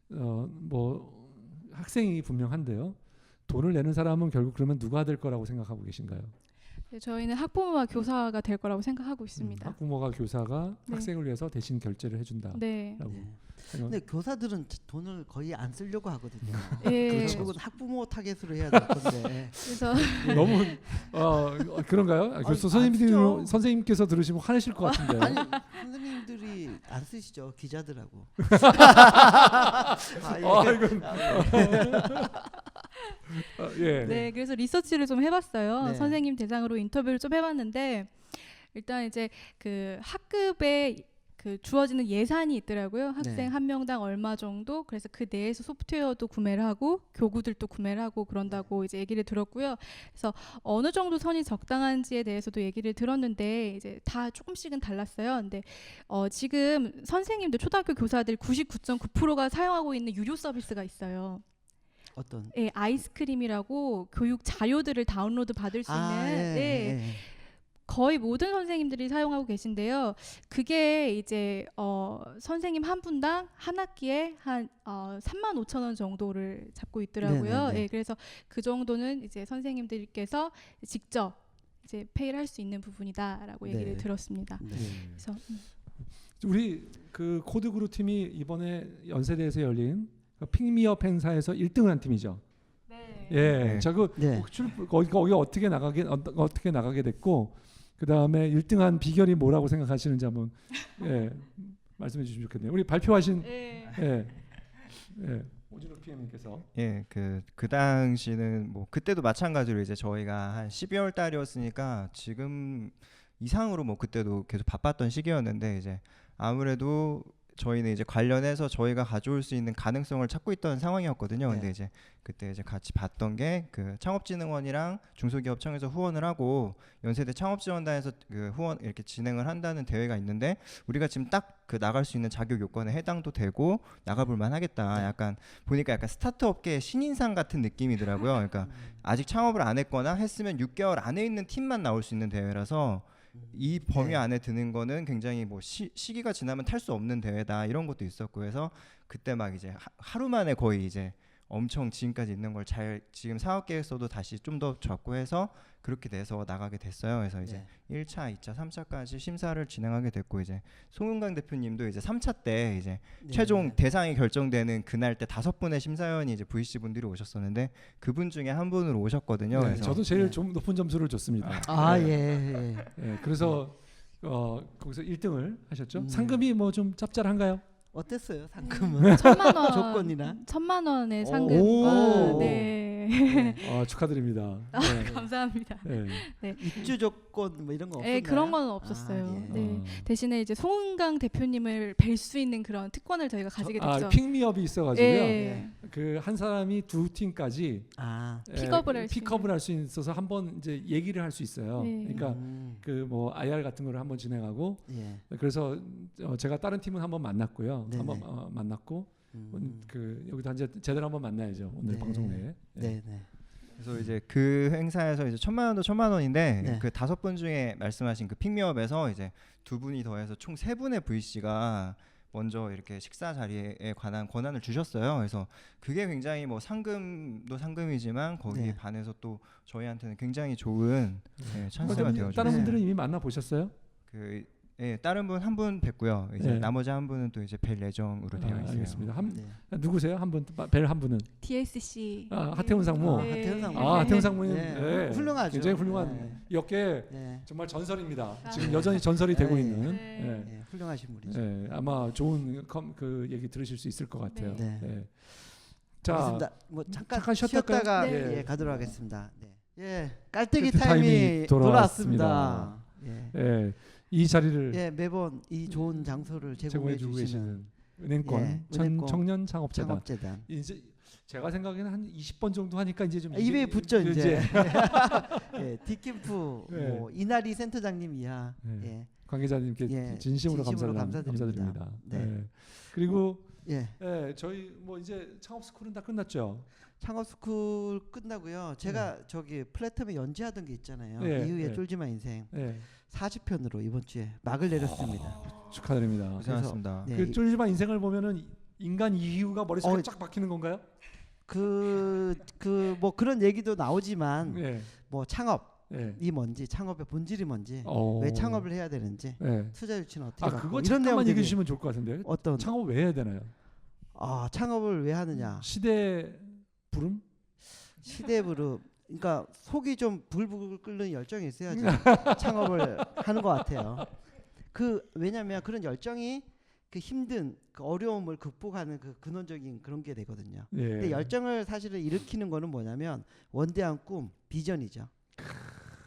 뭐 학생이 분명한데요. 돈을 내는 사람은 결국 그러면 누가 될 거라고 생각하고 계신가요? 네, 저희는 학부모와 교사가 될 거라고 생각하고 있습니다. 학부모가 교사가 네. 학생을 위해서 대신 결제를 해준다. 네. 라고. 근데 교사들은 돈을 거의 안 쓰려고 하거든요. 예. 그건 학부모 타겟으로 해야 될 건데. 그래서 너무 그런가요? 그래서 쓰죠. 선생님께서 들으시면 화내실 것 같은데. 아니 선생님들이 안 쓰시죠 기자들하고. 이건 예. 네, 그래서 리서치를 좀 해봤어요. 네. 선생님 대상으로 인터뷰를 좀 해봤는데 일단 이제 그 학급에 그 주어지는 예산이 있더라고요. 학생 네. 한 명당 얼마 정도. 그래서 그 내에서 소프트웨어도 구매를 하고 교구들도 구매를 하고 그런다고 이제 얘기를 들었고요. 그래서 어느 정도 선이 적당한지에 대해서도 얘기를 들었는데 이제 다 조금씩은 달랐어요. 근데 지금 선생님들 초등학교 교사들 99.9%가 사용하고 있는 유료 서비스가 있어요. 어떤? 예, 아이스크림이라고 교육 자료들을 다운로드 받을 수 있는 네, 거의 모든 선생님들이 사용하고 계신데요. 그게 이제 선생님 한 분당 한 학기에 한 35,000원 정도를 잡고 있더라고요. 네네네. 예, 그래서 그 정도는 이제 선생님들께서 직접 이제 페이를 할 수 있는 부분이다라고 얘기를 네. 들었습니다. 네. 그래서 우리 그 코드그룹 팀이 이번에 연세대에서 열린 픽미업 행사에서 1등을 한 팀이죠. 네. 예, 저그 네. 거기 어떻게 나가게 됐고 그 다음에 1등한 비결이 뭐라고 생각하시는지 한번 말씀해 주시면 좋겠네요. 우리 발표하신 오진욱 PM님께서 그 당시는 뭐 그때도 마찬가지로 이제 저희가 한 12월 달이었으니까 지금 이상으로 뭐 그때도 계속 바빴던 시기였는데 이제 아무래도 저희는 이제 관련해서 저희가 가져올 수 있는 가능성을 찾고 있던 상황이었거든요. 근데 이제 그때 이제 같이 봤던 게 그 창업진흥원이랑 중소기업청에서 후원을 하고 연세대 창업지원단에서 그 후원 이렇게 진행을 한다는 대회가 있는데 우리가 지금 딱 그 나갈 수 있는 자격 요건에 해당도 되고 나가볼 만하겠다. 약간 보니까 약간 스타트업계 신인상 같은 느낌이더라고요. 그러니까 아직 창업을 안 했거나 했으면 6개월 안에 있는 팀만 나올 수 있는 대회라서 이 범위 안에 드는 거는 굉장히 뭐 시기가 지나면 탈 수 없는 대회다 이런 것도 있었고 그래서 그때 막 이제 하루 만에 거의 이제 엄청 지금까지 있는 걸 잘 지금 사업 계획서도 다시 좀 더 잡고 해서 그렇게 돼서 나가게 됐어요. 그래서 이제 1차, 2차, 3차까지 심사를 진행하게 됐고 이제 송은강 대표님도 이제 3차 때 이제 최종 대상이 결정되는 그날 때 5분의 심사위원이 이제 VC 분들이 오셨었는데 그분 중에 한 분으로 오셨거든요. 네, 그래서 저도 제일 좀 높은 점수를 줬습니다. 그래서 거기서 1등을 하셨죠. 상금이 뭐 좀 짭짤한가요? 어땠어요 상금은? 1,000만 원 조건이나 1,000만 원의 오. 상금과 네. 축하드립니다. 감사합니다. 네. 입주 조건 뭐 이런 거 없었나요? 네, 그런 건 없었어요. 네. 대신에 이제 송은강 대표님을 뵐 수 있는 그런 특권을 저희가 가지게 됐죠. 픽미업이 있어가지고요. 네. 그 한 사람이 두 팀까지 픽업을 할 수 있어서 한번 이제 얘기를 할 수 있어요. 네. 그러니까 그 뭐 IR 같은 거를 한번 진행하고 그래서 제가 다른 팀은 한번 만났고요. 한번 만났고 그 여기도 한 제대로 한번 만나야죠. 오늘 방송 내에. 그래서 이제 그 행사에서 이제 1,000만 원도 1,000만 원인데 그 5분 중에 말씀하신 그 픽미업에서 이제 2분이 더해서 총 3분의 VC가 먼저 이렇게 식사 자리에 관한 권한을 주셨어요. 그래서 그게 굉장히 뭐 상금도 상금이지만 거기에 반해서 또 저희한테는 굉장히 좋은 찬스가 되어죠. 다른 분들은 이미 만나 보셨어요? 다른 분 한 분 뵀고요. 이제 나머지 한 분은 또 이제 뵐 예정으로 되어 있어요. 알겠습니다. 누구세요? 한 분 뵐 한 분은? DSC. 하태훈 상무. 하태훈 상무님 훌륭하죠. 굉장히 훌륭한 역계 정말 전설입니다. 지금 여전히 전설이 되고 있는 훌륭하신 분이죠. 아마 좋은 그 얘기 들으실 수 있을 것 같아요. 자, 뭐 잠깐 쉬었다가 가도록 하겠습니다. 깔때기 타임이 돌아왔습니다. 이 자리를 매번 이 좋은 장소를 제공해 주고 계시는 은행권 청년 창업재단. 이제 제가 생각에는 한 20번 정도 하니까 이제 좀 입에 붙죠 이제. 디캠프 뭐 이나리 센터장님 이하 관계자님께 진심으로 감사드립니다. 그리고 저희 뭐 이제 창업 스쿨은 다 끝났죠. 창업 스쿨 끝나고요. 제가 저기 플랫폼에 연재하던 게 있잖아요. 이후에 쫄지마 인생 40편으로 이번 주에 막을 내렸습니다. 축하드립니다. 고생하셨습니다. 그 쫄지마 인생을 보면은 인간 이유가 머릿속에 쫙 박히는 건가요? 뭐 그런 얘기도 나오지만 뭐 창업이 뭔지, 창업의 본질이 뭔지, 왜 창업을 해야 되는지, 투자 유치는 어떻게 받고 그거 이런 잠깐만 내용들이 얘기해 주시면 좋을 것 같은데. 어떤 창업 왜 해야 되나요? 창업을 왜 하느냐? 시대 부름? 시대 부름. 그러니까 속이 좀 불불 끓는 열정이 있어야지 창업을 하는 것 같아요. 왜냐하면 그런 열정이 그 힘든 그 어려움을 극복하는 그 근원적인 그런 게 되거든요. 예. 근데 열정을 사실은 일으키는 거는 뭐냐면 원대한 꿈, 비전이죠.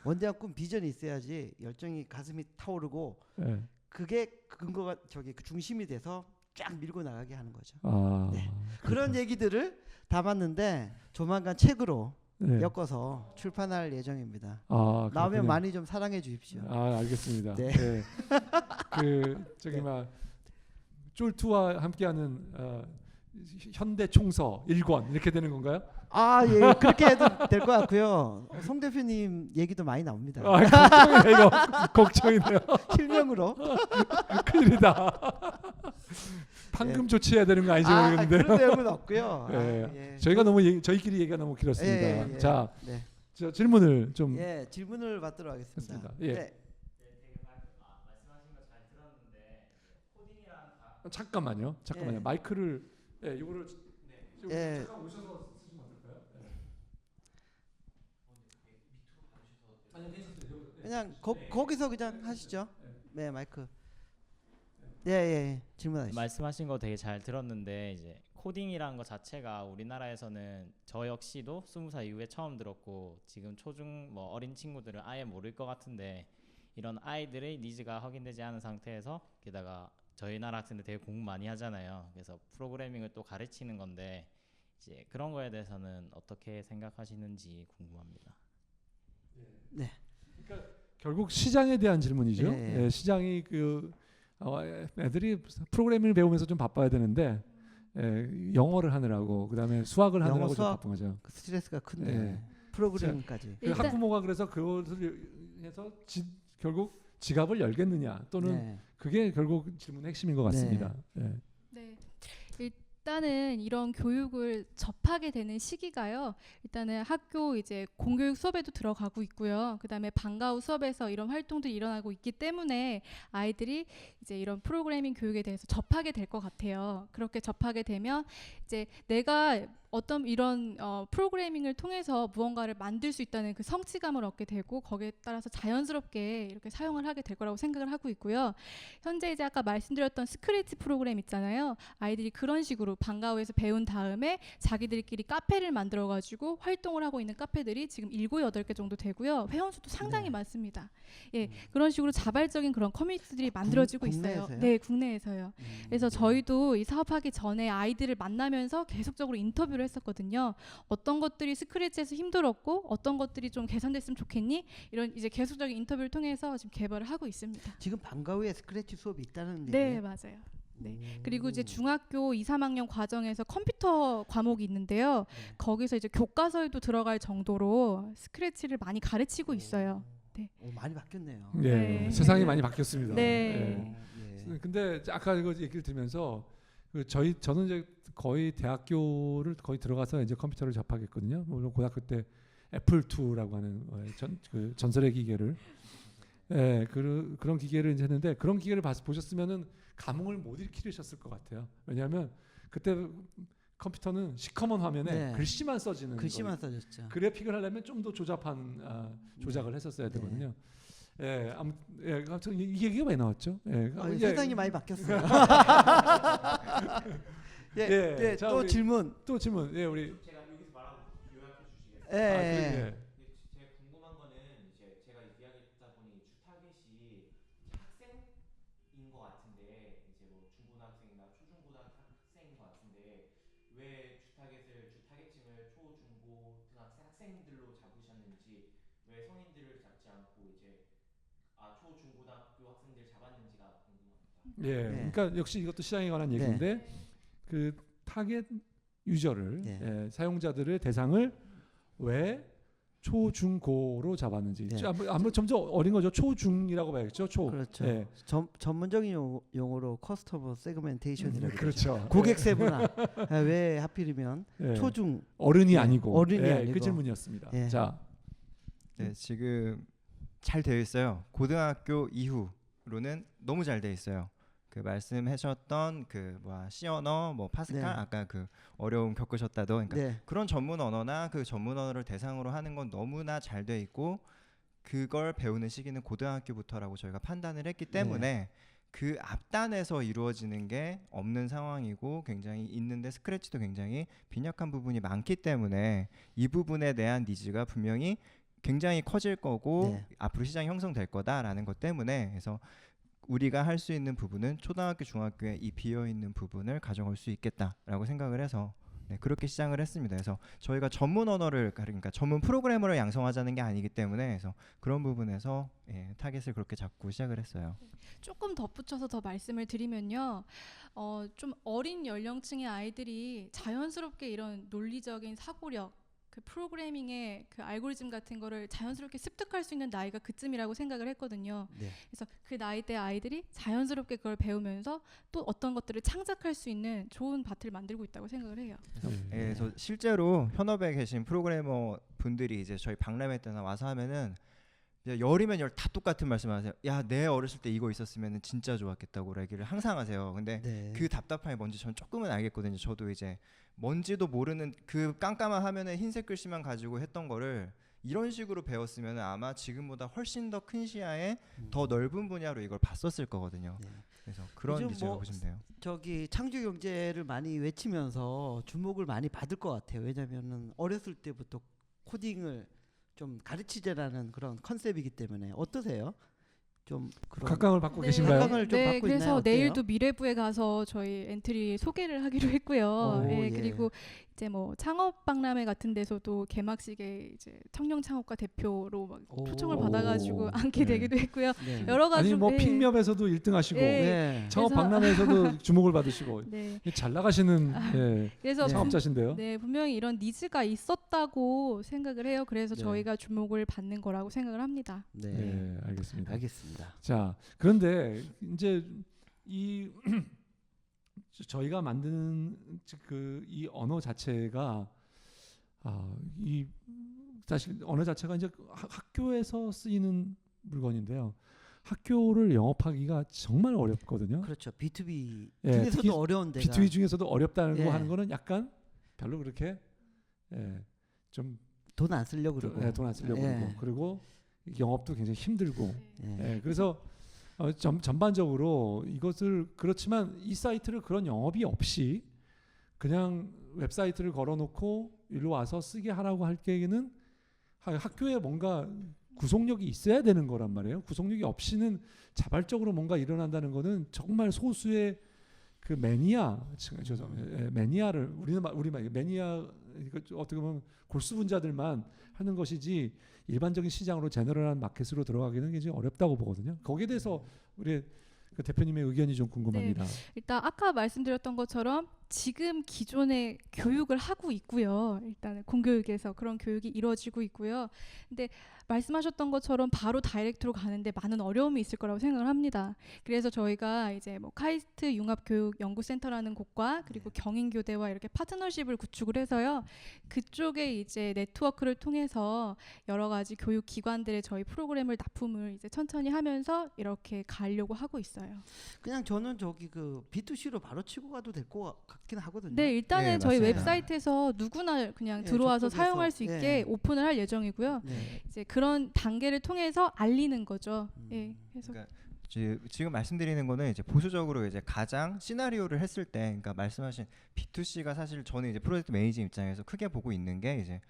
원대한 꿈, 비전이 있어야지 열정이 가슴이 타오르고 예. 그게 근거가 그 중심이 돼서 쫙 밀고 나가게 하는 거죠. 네. 그렇구나. 그런 얘기들을 담았는데 조만간 책으로 네. 엮어서 출판할 예정입니다. 나오면 그렇군요. 많이 좀 사랑해 주십시오. 알겠습니다. 네. 네. 저기 막 쫄투와 함께하는 현대 총서 1권 이렇게 되는 건가요? 예, 그렇게 해도 될 것 같고요. 송 대표님 얘기도 많이 나옵니다. 걱정이네 이거. 걱정이네요. 실명으로. 큰일이다. 판금 조치해야 되는 거 아닌지 모르겠는데요. 그런 내용은 없고요. 예. 저희가 너무 저희끼리 얘기가 너무 길었습니다. 예. 자, 네. 저 질문을 좀 질문을 받도록 하겠습니다. 했습니다. 예. 네. 잠깐만요. 예. 마이크를 이거를 잠깐 오셔서 쓰시면 어떨까요? 그냥 거기서 그냥 하시죠. 네, 마이크. 예. 질문하시죠. 말씀하신 거 되게 잘 들었는데 이제 코딩이라는 것 자체가 우리나라에서는 저 역시도 20살 이후에 처음 들었고 지금 초중 뭐 어린 친구들은 아예 모를 것 같은데 이런 아이들의 니즈가 확인되지 않은 상태에서 게다가 저희 나라 학생들 되게 공부 많이 하잖아요. 그래서 프로그래밍을 또 가르치는 건데 이제 그런 거에 대해서는 어떻게 생각하시는지 궁금합니다. 네. 그러니까 결국 시장에 대한 질문이죠. 예. 시장이 애들이 프로그래밍을 배우면서 좀 바빠야 되는데 영어를 하느라고 그다음에 수학을 하느라고 좀 바쁜 거죠. 스트레스가 큰데 프로그래밍까지. 학부모가 그래서 그것을 해서 결국 지갑을 열겠느냐 또는 그게 결국 질문의 핵심인 것 같습니다. 네. 일단은 이런 교육을 접하게 되는 시기가요. 일단은 학교 이제 공교육 수업에도 들어가고 있고요. 그다음에 방과 후 수업에서 이런 활동들이 일어나고 있기 때문에 아이들이 이제 이런 프로그래밍 교육에 대해서 접하게 될 것 같아요. 그렇게 접하게 되면 이제 내가 어떤 이런 프로그래밍을 통해서 무언가를 만들 수 있다는 그 성취감을 얻게 되고 거기에 따라서 자연스럽게 이렇게 사용을 하게 될 거라고 생각을 하고 있고요. 현재 이제 아까 말씀드렸던 스크래치 프로그램 있잖아요. 아이들이 그런 식으로 방과 후에서 배운 다음에 자기들끼리 카페를 만들어 가지고 활동을 하고 있는 카페들이 지금 7, 8개 정도 되고요. 회원수도 상당히 많습니다. 예, 그런 식으로 자발적인 그런 커뮤니티들이 만들어지고 있어요. 국내에서요? 네, 국내에서요. 그래서 저희도 이 사업하기 전에 아이들을 만나면서 계속적으로 인터뷰를 했었거든요. 어떤 것들이 스크래치에서 힘들었고 어떤 것들이 좀 개선됐으면 좋겠니? 이런 이제 계속적인 인터뷰를 통해서 지금 개발을 하고 있습니다. 지금 방과 후에 스크래치 수업이 있다는 네, 얘기예요? 맞아요. 네. 그리고 이제 중학교 2, 3학년 과정에서 컴퓨터 과목이 있는데요. 거기서 이제 교과서에도 들어갈 정도로 스크래치를 많이 가르치고 있어요. 네. 많이 바뀌었네요. 네. 세상이 많이 바뀌었습니다. 네. 근데 아까 이거 얘기를 들으면서 저는 이제 거의 대학교를 거의 들어가서 이제 컴퓨터를 접하겠거든요. 물론 고등학교 때 애플 2라고 하는 그 전설의 기계를 그런 기계를 이제 했는데 그런 기계를 보셨으면은 감흥을 못 일으키셨을 것 같아요. 왜냐하면 그때 컴퓨터는 시커먼 화면에 글씨만 써지는 써졌죠. 그래픽을 하려면 좀 더 조잡한 조작을 했었어야 되거든요. 아무튼 이 얘기가 왜 나왔죠? 세상이 많이 바뀌었어요. 자, 또 질문. 우리 제가 여기서 말하고 요약해 주시겠어요? 예. 제가 궁금한 거는 이제 제가 이야기 듣다 보니 주 타겟이 학생인 것 같은데 이제 뭐 중고등학생이나 초중고등학생인 것 같은데 왜 주 타겟층을 초, 중고, 학생들로 잡으셨는지 왜 성인들을 잡지 않고 이제 초, 중고등학교 학생들 잡았는지가 궁금합니다. 그러니까 역시 이것도 시장에 관한 얘기인데 그 타겟 유저를 사용자들의 대상을 왜 초, 중, 고로 잡았는지 아무래도 점점 어린 거죠. 초, 중이라고 봐야겠죠. 초. 그렇죠. 전문적인 용어로 커스터머 세그멘테이션이라고 그렇죠. 고객 세분화. 왜 하필이면 초중 어른이 아니고 아니고 그 질문이었습니다. 자, 지금 잘 되어 있어요. 고등학교 이후로는 너무 잘 되어 있어요. 그 말씀하셨던 그 C 언어, 뭐 파스칼 네. 아까 그 어려움 겪으셨다도 그러니까 네. 그런 전문 언어나 그 전문 언어를 대상으로 하는 건 너무나 잘 돼 있고 그걸 배우는 시기는 고등학교부터라고 저희가 판단을 했기 때문에 그 앞단에서 이루어지는 게 없는 상황이고 굉장히 있는데 스크래치도 굉장히 빈약한 부분이 많기 때문에 이 부분에 대한 니즈가 분명히 굉장히 커질 거고 네. 앞으로 시장이 형성될 거다라는 것 때문에 그래서 우리가 할 수 있는 부분은 초등학교, 중학교에 이 비어 있는 부분을 가져갈 수 있겠다라고 생각을 해서 그렇게 시작을 했습니다. 그래서 저희가 전문 언어를 그러니까 전문 프로그래머를 양성하자는 게 아니기 때문에 그래서 그런 부분에서 타겟을 그렇게 잡고 시작을 했어요. 조금 덧붙여서 더 말씀을 드리면요, 좀 어린 연령층의 아이들이 자연스럽게 이런 논리적인 사고력, 그 프로그래밍의 그 알고리즘 같은 거를 자연스럽게 습득할 수 있는 나이가 그쯤이라고 생각을 했거든요. 네. 그래서 그 나이대 아이들이 자연스럽게 그걸 배우면서 또 어떤 것들을 창작할 수 있는 좋은 밭을 만들고 있다고 생각을 해요. 그래서 실제로 현업에 계신 프로그래머 분들이 이제 저희 박람회 때나 와서 하면은 열이면 열 다 똑같은 말씀하세요. 야, 내 어렸을 때 이거 있었으면 진짜 좋았겠다고 얘기를 항상 하세요. 근데 그 답답함이 뭔지 저는 조금은 알겠거든요. 저도 이제 뭔지도 모르는 그 깜깜한 화면에 흰색 글씨만 가지고 했던 거를 이런 식으로 배웠으면 아마 지금보다 훨씬 더 큰 시야에 더 넓은 분야로 이걸 봤었을 거거든요. 그래서 그런 니즈라고 보시면 돼요. 저기 창조 경제를 많이 외치면서 주목을 많이 받을 것 같아요. 왜냐면은 어렸을 때부터 코딩을 좀 가르치자라는 그런 컨셉이기 때문에 어떠세요? 좀 그런 각광을 받고 계신가요? 각광을 좀 받고 그래서 있나요? 어때요? 내일도 미래부에 가서 저희 엔트리 소개를 하기로 했고요. 오, 예. 그리고 이제 뭐 창업 박람회 같은 데서도 개막식에 이제 청년 창업가 대표로 막 오. 초청을 받아가지고 앉게 네. 되기도 했고요. 네. 여러 가지 아니 뭐 픽업에서도 1등하시고 네. 창업 그래서- 박람회에서도 주목을 받으시고 네. 잘 나가시는 그래서 네. 창업자신데요. 네, 분명히 이런 니즈가 있었다고 생각을 해요. 그래서 네. 저희가 주목을 받는 거라고 생각을 합니다. 네. 네, 알겠습니다. 알겠습니다. 자, 그런데 이제 이 저희가 만드는 그 이 언어 자체가 이 사실 언어 자체가 이제 학교에서 쓰이는 물건인데요. 학교를 영업하기가 정말 어렵거든요. 그렇죠. B2B 예, 중에서도 특히 어려운 데가 B2B 중에서도 어렵다는 예. 거 하는 거는 약간 별로 그렇게 좀 돈 안 쓰려고 그러고 돈 안 쓰려고 예. 그러고 영업도 굉장히 힘들고 예. 그래서 전반적으로 이것을 그렇지만 이 사이트를 그런 영업이 없이 그냥 웹사이트를 걸어놓고 일로 와서 쓰게 하라고 할 때에는 학교에 뭔가 구속력이 있어야 되는 거란 말이에요. 구속력이 없이는 자발적으로 뭔가 일어난다는 거는 정말 소수의 그 매니아를 우리 매니아 어떻게 보면 골수분자들만 하는 것이지 일반적인 시장으로 제너럴한 마켓으로 들어가기는 굉장히 어렵다고 보거든요. 거기에 대해서 우리 그 대표님의 의견이 좀 궁금합니다. 일단 아까 말씀드렸던 것처럼 지금 기존의 교육을 하고 있고요. 일단 공교육에서 그런 교육이 이루어지고 있고요. 근데 말씀하셨던 것처럼 바로 다이렉트로 가는데 많은 어려움이 있을 거라고 생각을 합니다. 그래서 저희가 이제 뭐 카이스트 융합교육연구센터라는 곳과 그리고 경인교대와 이렇게 파트너십을 구축을 해서요. 그쪽에 이제 네트워크를 통해서 여러 가지 교육 기관들의 저희 프로그램을 납품을 이제 천천히 하면서 이렇게 가려고 하고 있어요. 그냥 저는 저기 그 B2C로 바로 치고 가도 될 것 같긴 하거든요. 네, 일단은 네, 저희 맞습니다. 웹사이트에서 누구나 그냥 예, 들어와서 접속해서, 사용할 수 있게 예. 오픈을 할 예정이고요. 네. 이제 그런 단계를 통해서 알리는 거죠. 예. 그래서 그러니까 지금 말씀드리는 거는 이제 보수적으로 이제 가장 시나리오를 했을 때, 그러니까 말씀하신 B2C가 사실 저는 이제 프로젝트 매니저 입장에서 크게 보고 있는 게 이제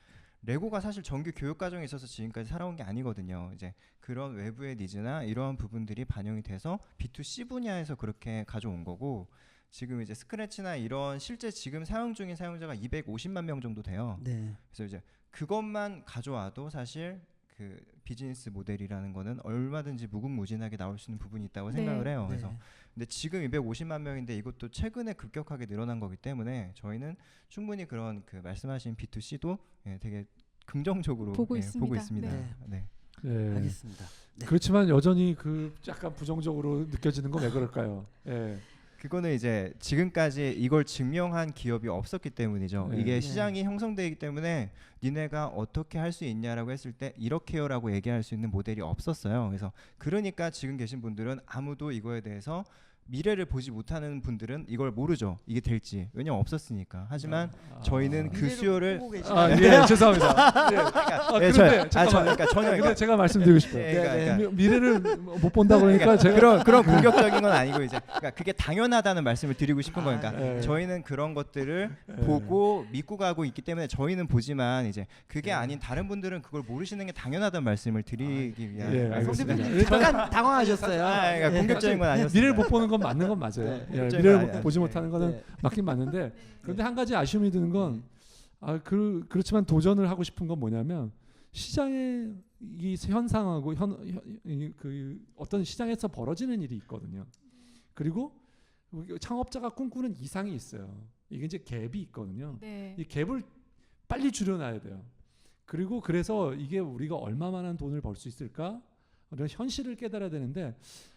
레고가 사실 정규 교육 과정에 있어서 지금까지 살아온 게 아니거든요. 이제 그런 외부의 니즈나 이러한 부분들이 반영이 돼서 B2C 분야에서 그렇게 가져온 거고 지금 이제 스크래치나 이런 실제 지금 사용 중인 사용자가 250만 명 정도 돼요. 네. 그래서 이제 그것만 가져와도 사실 그 비즈니스 모델이라는 거는 얼마든지 무궁무진하게 나올 수 있는 부분이 있다고 생각을 해요. 그래서 네. 근데 지금 250만 명인데 이것도 최근에 급격하게 늘어난 거기 때문에 저희는 충분히 그런 그 말씀하신 B2C도 되게 긍정적으로 보고 보고 있습니다. 있습니다. 네. 네. 네. 알겠습니다. 네. 그렇지만 여전히 그 약간 부정적으로 느껴지는 건 왜 그럴까요? 예. 그거는 이제 지금까지 이걸 증명한 기업이 없었기 때문이죠. 네. 이게 네. 시장이 형성되기 때문에 니네가 어떻게 할 수 있냐라고 했을 때 이렇게요라고 얘기할 수 있는 모델이 없었어요. 그래서 그러니까 지금 계신 분들은 아무도 이거에 대해서 미래를 보지 못하는 분들은 이걸 모르죠. 이게 될지. 왜냐면 없었으니까. 하지만 저희는 그 수요를 예, 죄송합니다. 예. 그러니까 저는 근데 제가 말씀드리고 싶어요. 그러니까 미래를 못 본다 그러니까 제가 그런 공격적인 건 아니고 이제 그러니까 그게 당연하다는 말씀을 드리고 싶은 거니까 예. 저희는 그런 것들을 보고 믿고 가고 있기 때문에 저희는 보지만 이제 그게 아닌 다른 분들은 그걸 모르시는 게 당연하다는 말씀을 드리기 위한 예, 말씀입니다. 알겠습니다. 잠깐 당황하셨어요. 그러니까 공격적인 건 아니었습니다. 미래를 못 보는 건 맞는 건 맞아요. 네, 예, 그렇죠. 미래를 보지 못하는 거는 네. 맞긴 맞는데 그런데 한 가지 아쉬움이 드는 건 그렇지만 도전을 하고 싶은 건 뭐냐면 시장의 이 현상하고 그 어떤 시장에서 벌어지는 일이 있거든요. 그리고 창업자가 꿈꾸는 이상이 있어요. 이게 이제 갭이 있거든요. 네. 이 갭을 빨리 줄여놔야 돼요. 그리고 그래서 이게 우리가 얼마만한 돈을 벌 수 있을까? 이런 현실을 깨달아야 되는데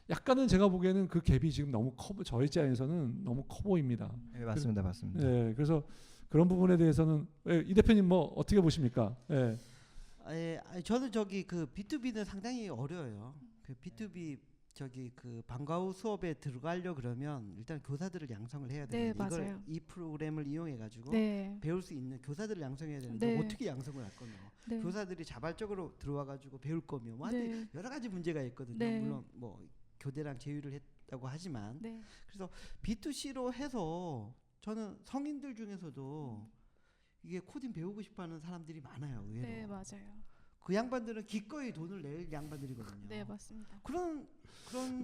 약간은 제가 보기에는 그 갭이 지금 너무 저희 입장에서는 너무 커 보입니다. 네, 맞습니다. 맞습니다. 네, 그래서 그런 부분에 대해서는 이 대표님 뭐 어떻게 보십니까? 예. 저는 저기 그 B2B는 상당히 어려워요. 그 B2B 저기 그 방과 후 수업에 들어가려 그러면 일단 교사들을 양성을 해야 돼요. 네, 맞아요. 이 프로그램을 이용해 가지고 네. 배울 수 있는 교사들을 양성해야 되는데 네. 어떻게 양성을 할 거냐? 네. 교사들이 자발적으로 들어와 가지고 배울 거며 뭐 네. 여러 가지 문제가 있거든요. 네. 물론 뭐 교대랑 제휴를 했다고 하지만 네. 그래서 B2C로 해서 저는 성인들 중에서도 이게 코딩 배우고 싶어하는 사람들이 많아요. 의외로. 네, 맞아요. 그 양반들은 기꺼이 돈을 낼 양반들이거든요. 네, 맞습니다. 그런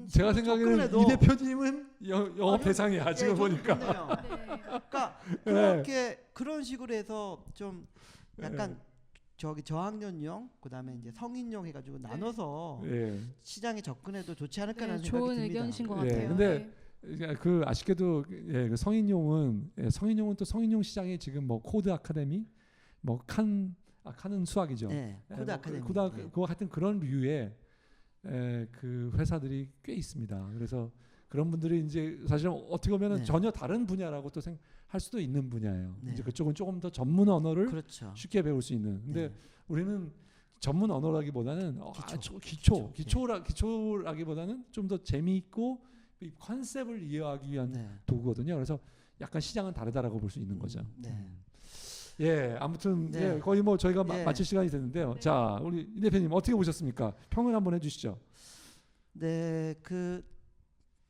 제가 생각에는 접근해도 이 대표님은 영업 대상이야 지금 예, 보니까. 좋네요. 네. 그러니까 그렇게 그런 식으로 해서 좀 약간 저기 저학년용 그다음에 이제 성인용 해가지고 나눠서 예. 시장에 접근해도 좋지 않을까라는 생각이 좋은 듭니다. 의견이신 것 예, 같아요. 근데 네. 그 아쉽게도 그 성인용은 또 성인용 시장에 지금 뭐 코드 아카데미, 뭐 칸은 수학이죠. 네, 코드 아카데미. 그거 같은 그런 류의 그 회사들이 꽤 있습니다. 그래서 그런 분들이 이제 사실은 어떻게 보면은 네. 전혀 다른 분야라고 또 할 수도 있는 분야예요. 네. 이제 그쪽은 조금 더 전문 언어를 그렇죠. 쉽게 배울 수 있는. 근데 네. 우리는 전문 언어라기보다는 기초라기보다는 좀 더 재미있고 이 컨셉을 이해하기 위한 네. 도구거든요. 그래서 약간 시장은 다르다라고 볼 수 있는 거죠. 네. 예, 아무튼 네. 예, 거의 뭐 저희가 예. 마칠 시간이 됐는데요. 네. 자, 우리 이 대표님 어떻게 보셨습니까? 평을 한번 해주시죠. 네, 그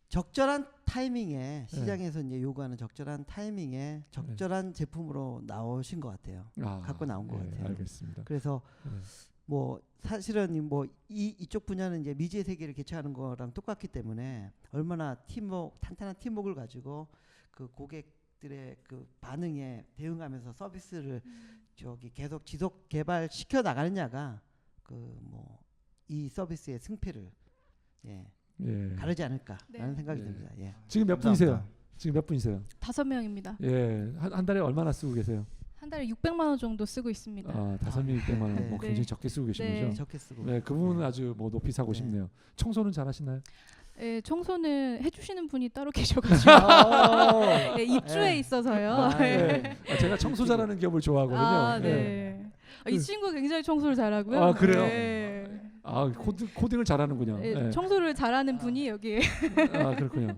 적절한 타이밍에 시장에서 이제 요구하는 적절한 타이밍에 적절한 제품으로 나오신 것 같아요. 갖고 나온 것 같아요. 알겠습니다. 그래서 네. 뭐 사실은 뭐 이쪽 분야는 이제 미지의 세계를 개최하는 거랑 똑같기 때문에 얼마나 탄탄한 팀워크를 가지고 그 고객들의 그 반응에 대응하면서 서비스를 저기 계속 지속 개발 시켜 나가느냐가 그 뭐 이 서비스의 승패를 가르지 않을까라는 네. 생각이 듭니다. 예. 지금 몇 분이세요? 지금 몇 분이세요? 5명입니다. 예, 한 달에 얼마나 쓰고 계세요? 한 달에 600만 원 정도 쓰고 있습니다. 5명이 600만 원, 네. 뭐 굉장히 네. 적게 쓰고 계신 네. 거죠? 적게 쓰고. 네, 그 부분은 아주 뭐 높이 사고 네. 싶네요. 청소는 잘하시나요? 예, 청소는 해주시는 분이 따로 계셔가지고 예, 입주해 네. 있어서요. 네. 제가 청소 잘하는 기업을 좋아하거든요. 아, 네. 네. 이 친구 굉장히 청소를 잘하고요. 아, 그래요? 네. 코딩을 잘하는군요. 예, 네. 청소를 잘하는 분이 여기. 그렇군요.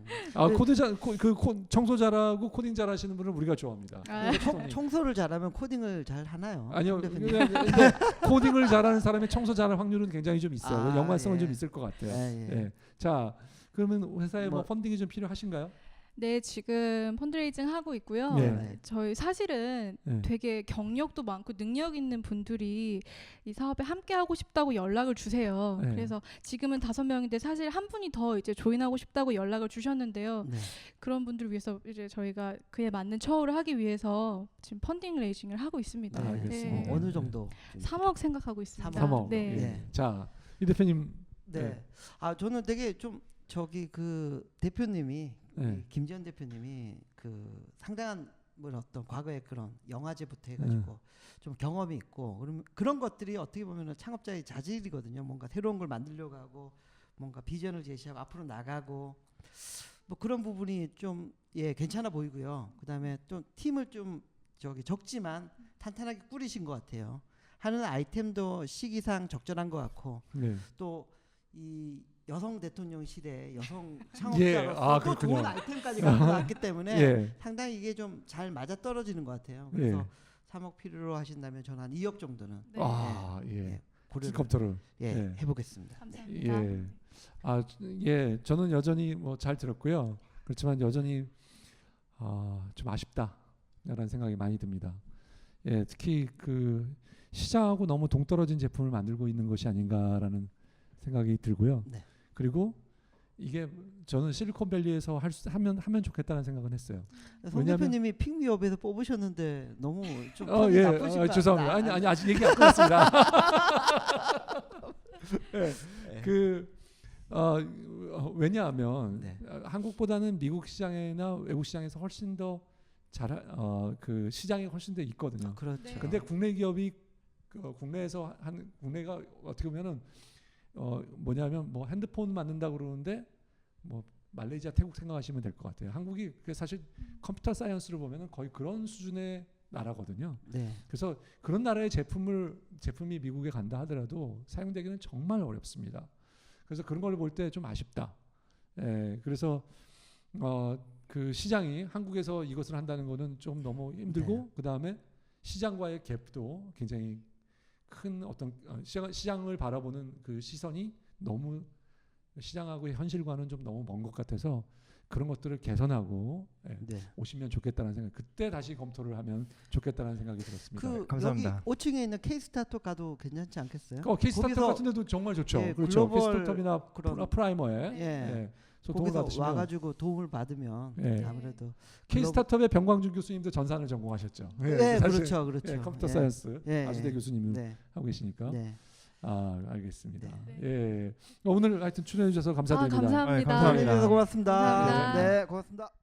청소 잘하고 코딩 잘하시는 분은 우리가 좋아합니다. 아. 청소를 잘하면 코딩을 잘 하나요? 아니요. 대표님? 근데 코딩을 잘하는 사람이 청소 잘할 확률은 굉장히 좀 있어요. 연관성은 예. 좀 있을 것 같아요. 예. 예. 자, 그러면 회사에 뭐 뭐- 펀딩이 좀 필요하신가요? 네, 지금 펀드레이징 하고 있고요. 네. 저희 사실은 네. 되게 경력도 많고 능력 있는 분들이 이 사업에 함께 하고 싶다고 연락을 주세요. 네. 그래서 지금은 5명인데 사실 한 분이 더 이제 조인하고 싶다고 연락을 주셨는데요. 네. 그런 분들을 위해서 이제 저희가 그에 맞는 처우를 하기 위해서 지금 펀딩 레이징을 하고 있습니다. 아, 알겠습니다. 네. 어느 정도? 3억 생각하고 있습니다. 3억. 네. 예. 자, 이 대표님. 네. 네. 저는 되게 좀 저기 그 대표님이 네. 김지현 대표님이 그 상당한 뭐 어떤 과거의 그런 영화제부터 해가지고 좀 경험이 있고 그런 것들이 어떻게 보면은 창업자의 자질이거든요. 뭔가 새로운 걸 만들려고 하고 뭔가 비전을 제시하고 앞으로 나가고 뭐 그런 부분이 좀 괜찮아 보이고요. 그다음에 또 팀을 좀 저기 적지만 탄탄하게 꾸리신 것 같아요. 하는 아이템도 시기상 적절한 것 같고 네. 또 이 여성 대통령실에 여성 예, 창업자로서 또 그렇군요. 좋은 아이템까지 갖고 왔기 때문에 예. 상당히 이게 좀 잘 맞아 떨어지는 것 같아요. 그래서 예. 3억 필요로 하신다면 저는 한 2억 정도는 네. 예. 고려를 검토를. 예, 해보겠습니다. 감사합니다. 예. 예. 저는 여전히 뭐 잘 들었고요. 그렇지만 여전히 좀 아쉽다라는 생각이 많이 듭니다. 예, 특히 그 시장하고 너무 동떨어진 제품을 만들고 있는 것이 아닌가라는 생각이 들고요. 네. 그리고 이게 저는 실리콘밸리에서 하면 좋겠다는 생각은 했어요. 송 대표님이 픽미업에서 뽑으셨는데 너무 좀 예, 나쁘신 거 죄송합니다. 아니, 아니 아직 얘기 안 끝났습니다. 예, 왜냐하면 네. 한국보다는 미국 시장이나 외국 시장에서 훨씬 더 그 시장이 훨씬 더 있거든요. 그렇죠. 네. 근데 국내 기업이 국내에서 국내가 어떻게 보면은 뭐냐면 뭐 핸드폰 만든다 그러는데 뭐 말레이시아, 태국 생각하시면 될 것 같아요. 한국이 사실 컴퓨터 사이언스를 보면은 거의 그런 수준의 나라거든요. 네. 그래서 그런 나라의 제품이 미국에 간다 하더라도 사용되기는 정말 어렵습니다. 그래서 그런 걸 볼 때 좀 아쉽다. 예, 그래서 그 시장이 한국에서 이것을 한다는 거는 좀 너무 힘들고 네. 그 다음에 시장과의 갭도 굉장히 큰 어떤 시장을 바라보는 그 시선이 너무 시장하고의 현실과는 좀 너무 먼 것 같아서 그런 것들을 개선하고 네. 오시면 좋겠다는 생각. 그때 다시 검토를 하면 좋겠다는 생각이 들었습니다. 그 감사합니다. 여기 5층에 있는 K-스타터 가도 괜찮지 않겠어요? K스타터 거기서 같은 데도 정말 좋죠. 예, 그렇죠. 글로벌 K스타터나 그런- 프라이머에 예. 도움을 거기서 받으시면 와가지고 도움을 받으면 예. 아무래도 K스타터의 병광준 교수님도 전산을 전공하셨죠. 네, 사실, 그렇죠, 그렇죠. 예, 컴퓨터 예. 사이언스 예, 아주대 예. 교수님은 네, 하고 계시니까. 네. 알겠습니다. 네. 예. 오늘 하여튼 출연해 주셔서 감사드립니다. 감사합니다. 감사합니다. 고맙습니다. 감사합니다. 네, 고맙습니다.